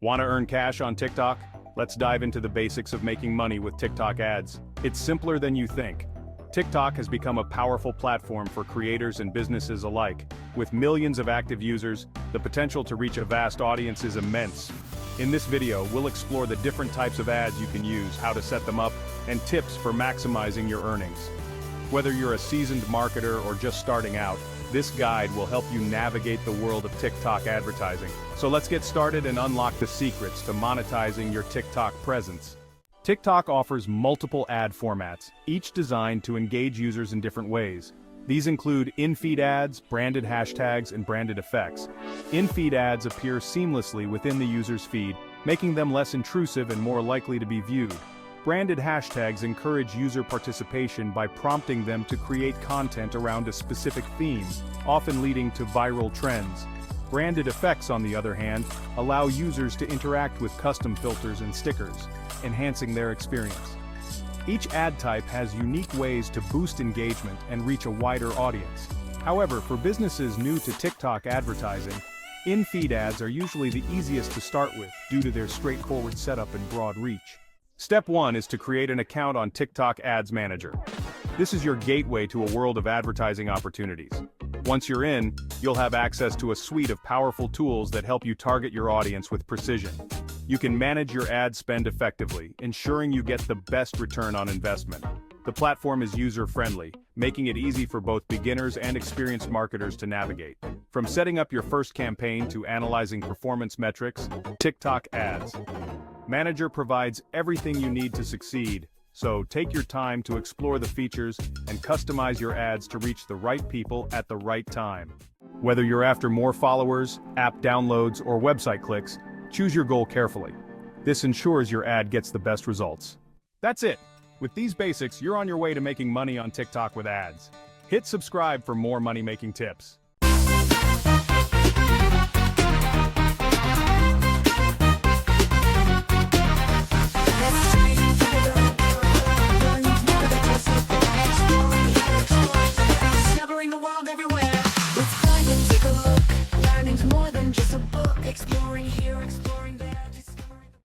Want to earn cash on TikTok? Let's dive into the basics of making money with TikTok ads. It's simpler than you think. TikTok has become a powerful platform for creators and businesses alike. With millions of active users, the potential to reach a vast audience is immense. In this video, we'll explore the different types of ads you can use, how to set them up, and tips for maximizing your earnings. Whether you're a seasoned marketer or just starting out, this guide will help you navigate the world of TikTok advertising. So let's get started and unlock the secrets to monetizing your TikTok presence. TikTok offers multiple ad formats, each designed to engage users in different ways. These include in-feed ads, branded hashtags, and branded effects. In-feed ads appear seamlessly within the user's feed, making them less intrusive and more likely to be viewed. Branded hashtags encourage user participation by prompting them to create content around a specific theme, often leading to viral trends. Branded effects, on the other hand, allow users to interact with custom filters and stickers, enhancing their experience. Each ad type has unique ways to boost engagement and reach a wider audience. However, for businesses new to TikTok advertising, in-feed ads are usually the easiest to start with due to their straightforward setup and broad reach. Step 1 is to create an account on TikTok Ads Manager. This is your gateway to a world of advertising opportunities. Once you're in, you'll have access to a suite of powerful tools that help you target your audience with precision. You can manage your ad spend effectively, ensuring you get the best return on investment. The platform is user-friendly, making it easy for both beginners and experienced marketers to navigate. From setting up your first campaign to analyzing performance metrics, TikTok Ads Manager provides everything you need to succeed, so take your time to explore the features and customize your ads to reach the right people at the right time. Whether you're after more followers, app downloads, or website clicks, choose your goal carefully. This ensures your ad gets the best results. That's it. With these basics, you're on your way to making money on TikTok with ads. Hit subscribe for more money-making tips.